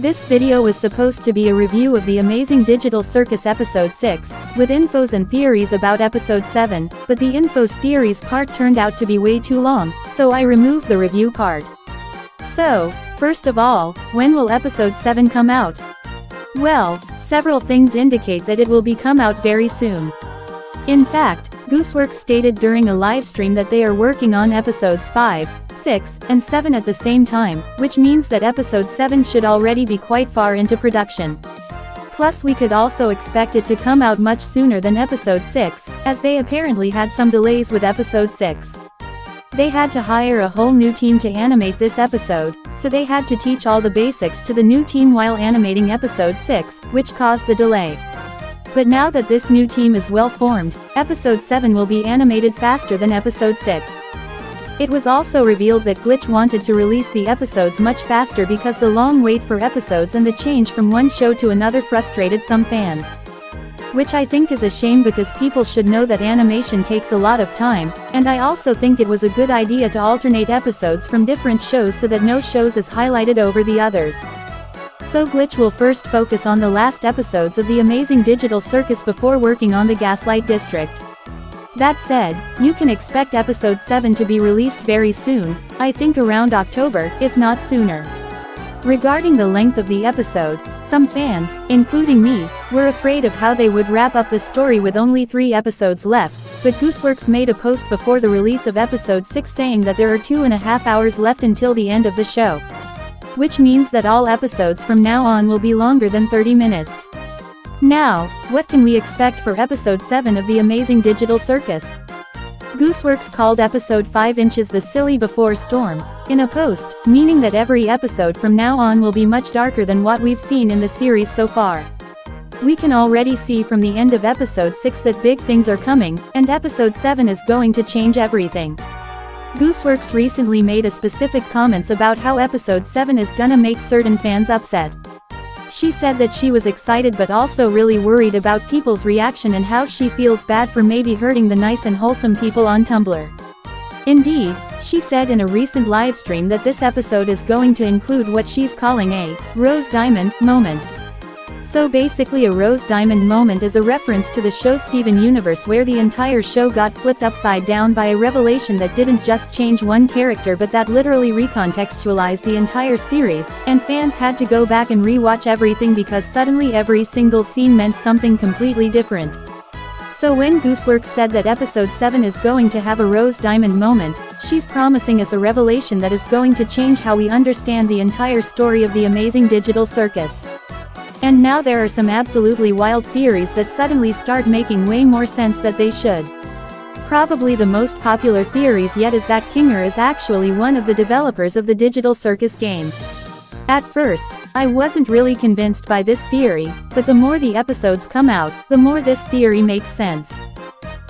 This video was supposed to be a review of the Amazing Digital Circus episode 6, with infos and theories about episode 7, but the infos theories part turned out to be way too long, so I removed the review part. So, first of all, when will episode 7 come out? Well, several things indicate that it will be come out very soon. In fact, Gooseworx stated during a livestream that they are working on episodes 5, 6, and 7 at the same time, which means that episode 7 should already be quite far into production. Plus we could also expect it to come out much sooner than episode 6, as they apparently had some delays with episode 6. They had to hire a whole new team to animate this episode, so they had to teach all the basics to the new team while animating episode 6, which caused the delay. But now that this new team is well formed, episode 7 will be animated faster than episode 6. It was also revealed that Glitch wanted to release the episodes much faster because the long wait for episodes and the change from one show to another frustrated some fans. Which I think is a shame because people should know that animation takes a lot of time, and I also think it was a good idea to alternate episodes from different shows so that no shows is highlighted over the others. So Glitch will first focus on the last episodes of the Amazing Digital Circus before working on the Gaslight District. That said, you can expect episode 7 to be released very soon, I think around October, if not sooner. Regarding the length of the episode, some fans, including me, were afraid of how they would wrap up the story with only 3 episodes left, but Gooseworx made a post before the release of episode 6 saying that there are 2.5 hours left until the end of the show. Which means that all episodes from now on will be longer than 30 minutes. Now, what can we expect for episode 7 of the Amazing Digital Circus? Gooseworx called episode 5 inches the silly before storm, in a post, meaning that every episode from now on will be much darker than what we've seen in the series so far. We can already see from the end of episode 6 that big things are coming, and episode 7 is going to change everything. Gooseworx recently made a specific comments about how episode 7 is gonna make certain fans upset. She said that she was excited but also really worried about people's reaction and how she feels bad for maybe hurting the nice and wholesome people on Tumblr. Indeed, she said in a recent livestream that this episode is going to include what she's calling a rose diamond moment. So basically a rose diamond moment is a reference to the show Steven Universe where the entire show got flipped upside down by a revelation that didn't just change one character but that literally recontextualized the entire series, and fans had to go back and re-watch everything because suddenly every single scene meant something completely different. So when Gooseworx said that episode 7 is going to have a rose diamond moment, she's promising us a revelation that is going to change how we understand the entire story of the Amazing Digital Circus. And now there are some absolutely wild theories that suddenly start making way more sense than they should. Probably the most popular theories yet is that Caine is actually one of the developers of the Digital Circus game. At first, I wasn't really convinced by this theory, but the more the episodes come out, the more this theory makes sense.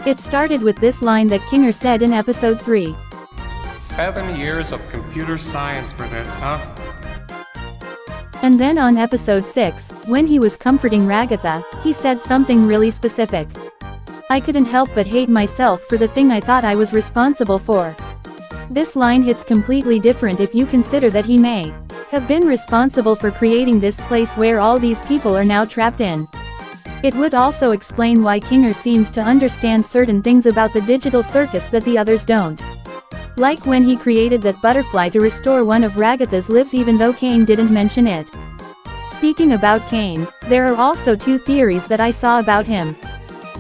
It started with this line that Caine said in episode 3. 7 years of computer science for this, huh? And then on episode 6, when he was comforting Ragatha, he said something really specific. I couldn't help but hate myself for the thing I thought I was responsible for. This line hits completely different if you consider that he may have been responsible for creating this place where all these people are now trapped in. It would also explain why Caine seems to understand certain things about the digital circus that the others don't. Like when he created that butterfly to restore one of Ragatha's lives even though Caine didn't mention it. Speaking about Caine, there are also 2 theories that I saw about him.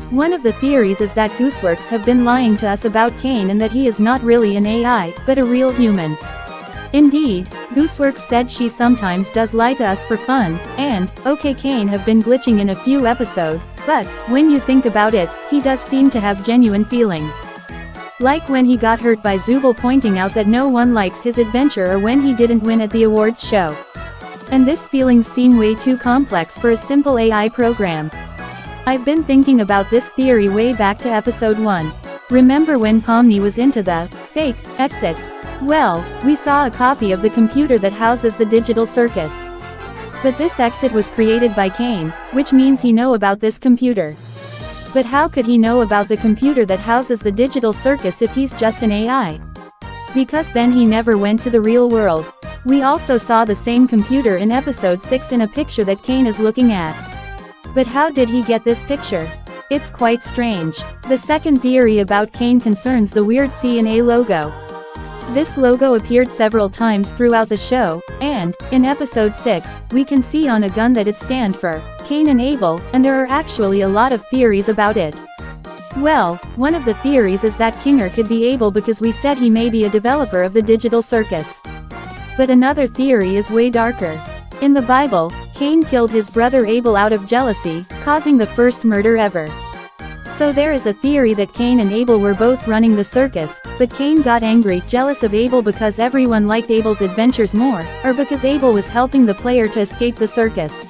One of the theories is that Gooseworx have been lying to us about Caine and that he is not really an AI, but a real human. Indeed, Gooseworx said she sometimes does lie to us for fun, and, okay, Caine have been glitching in a few episodes, but, when you think about it, he does seem to have genuine feelings. Like when he got hurt by Zubul pointing out that no one likes his adventure or when he didn't win at the awards show. And this feelings seem way too complex for a simple AI program. I've been thinking about this theory way back to episode 1. Remember when Pomni was into the fake exit? Well, we saw a copy of the computer that houses the digital circus. But this exit was created by Caine, which means he know about this computer. But how could he know about the computer that houses the digital circus if he's just an AI? Because then he never went to the real world. We also saw the same computer in episode 6 in a picture that Caine is looking at. But how did he get this picture? It's quite strange. The second theory about Caine concerns the weird C and A logo. This logo appeared several times throughout the show, and, in episode 6, we can see on a gun that it stands for Caine and Abel, and there are actually a lot of theories about it. Well, one of the theories is that Kinger could be Abel because we said he may be a developer of the Digital Circus. But another theory is way darker. In the Bible, Caine killed his brother Abel out of jealousy, causing the first murder ever. So there is a theory that Caine and Abel were both running the circus, but Caine got angry, jealous of Abel because everyone liked Abel's adventures more, or because Abel was helping the player to escape the circus.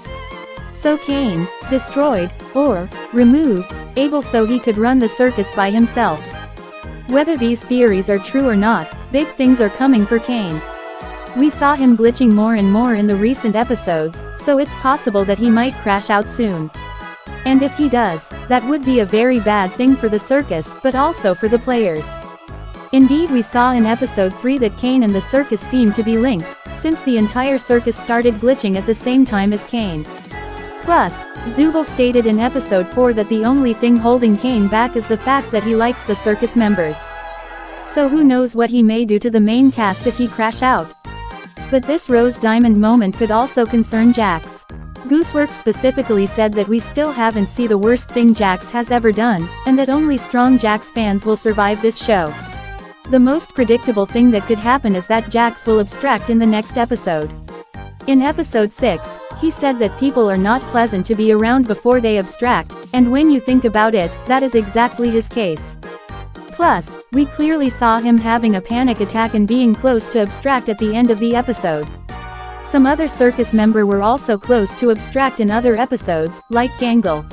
So Caine destroyed, or removed, Abel so he could run the circus by himself. Whether these theories are true or not, big things are coming for Caine. We saw him glitching more and more in the recent episodes, so it's possible that he might crash out soon. And if he does, that would be a very bad thing for the circus, but also for the players. Indeed, we saw in episode 3 that Caine and the circus seemed to be linked, since the entire circus started glitching at the same time as Caine. Plus, Zubul stated in episode 4 that the only thing holding Caine back is the fact that he likes the circus members. So who knows what he may do to the main cast if he crash out. But this Rose Diamond moment could also concern Jax. Gooseworx specifically said that we still haven't seen the worst thing Jax has ever done, and that only strong Jax fans will survive this show. The most predictable thing that could happen is that Jax will abstract in the next episode. In episode 6, he said that people are not pleasant to be around before they abstract, and when you think about it, that is exactly his case. Plus, we clearly saw him having a panic attack and being close to abstract at the end of the episode. Some other circus member were also close to abstract in other episodes, like Gangle.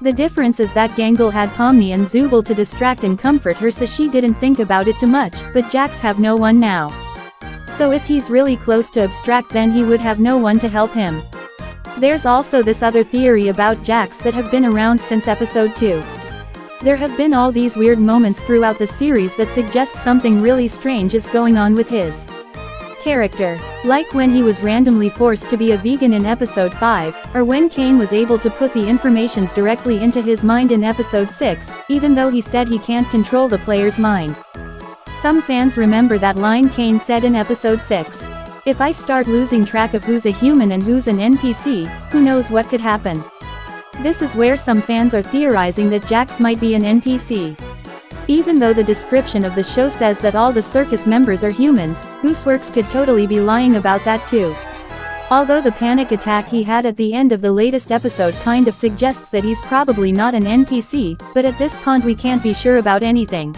The difference is that Gangle had Pomni and Zubul to distract and comfort her, so she didn't think about it too much, but Jax have no one now. So if he's really close to abstract, then he would have no one to help him. There's also this other theory about Jax that have been around since episode 2. There have been all these weird moments throughout the series that suggest something really strange is going on with his character. Like when he was randomly forced to be a vegan in episode 5, or when Caine was able to put the informations directly into his mind in episode 6, even though he said he can't control the player's mind. Some fans remember that line Caine said in episode 6. If I start losing track of who's a human and who's an NPC, who knows what could happen. This is where some fans are theorizing that Jax might be an NPC. Even though the description of the show says that all the circus members are humans, Gooseworx could totally be lying about that too. Although the panic attack he had at the end of the latest episode kind of suggests that he's probably not an NPC, but at this point we can't be sure about anything.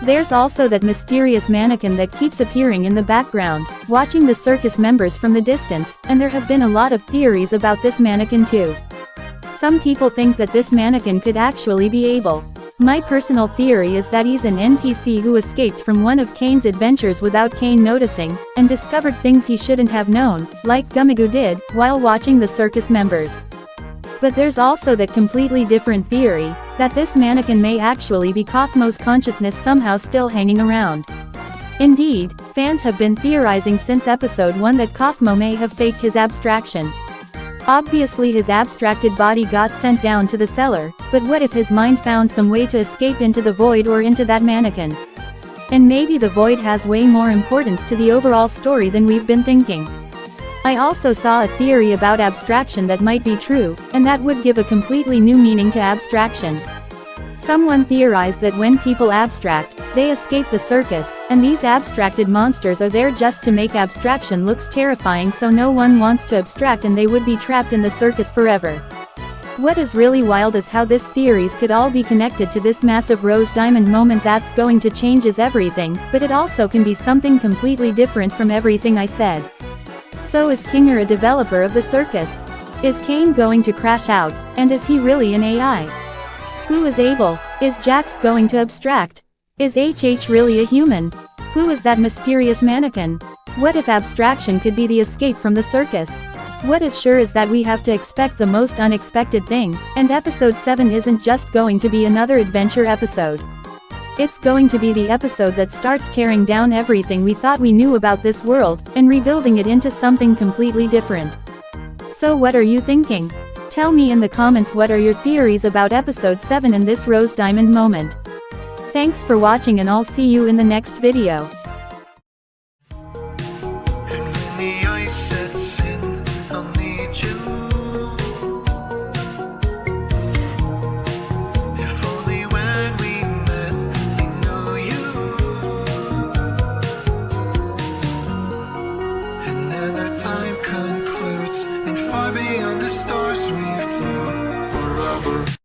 There's also that mysterious mannequin that keeps appearing in the background, watching the circus members from the distance, and there have been a lot of theories about this mannequin too. Some people think that this mannequin could actually be Abel. My personal theory is that he's an NPC who escaped from one of Caine's adventures without Caine noticing, and discovered things he shouldn't have known, like Gumigu did, while watching the circus members. But there's also that completely different theory, that this mannequin may actually be Kaufmo's consciousness somehow still hanging around. Indeed, fans have been theorizing since episode 1 that Kaufmo may have faked his abstraction. Obviously his abstracted body got sent down to the cellar, but what if his mind found some way to escape into the void or into that mannequin? And maybe the void has way more importance to the overall story than we've been thinking. I also saw a theory about abstraction that might be true, and that would give a completely new meaning to abstraction. Someone theorized that when people abstract, they escape the circus, and these abstracted monsters are there just to make abstraction looks terrifying, so no one wants to abstract and they would be trapped in the circus forever. What is really wild is how these theories could all be connected to this massive Rose Diamond moment that's going to changes everything, but it also can be something completely different from everything I said. So is Kinger a developer of the circus? Is Caine going to crash out, and is he really an AI? Who is Abel? Is Jax going to abstract? Is HH really a human? Who is that mysterious mannequin? What if abstraction could be the escape from the circus? What is sure is that we have to expect the most unexpected thing, and episode 7 isn't just going to be another adventure episode. It's going to be the episode that starts tearing down everything we thought we knew about this world, and rebuilding it into something completely different. So what are you thinking? Tell me in the comments what are your theories about episode 7 and this rose diamond moment. Thanks for watching and I'll see you in the next video.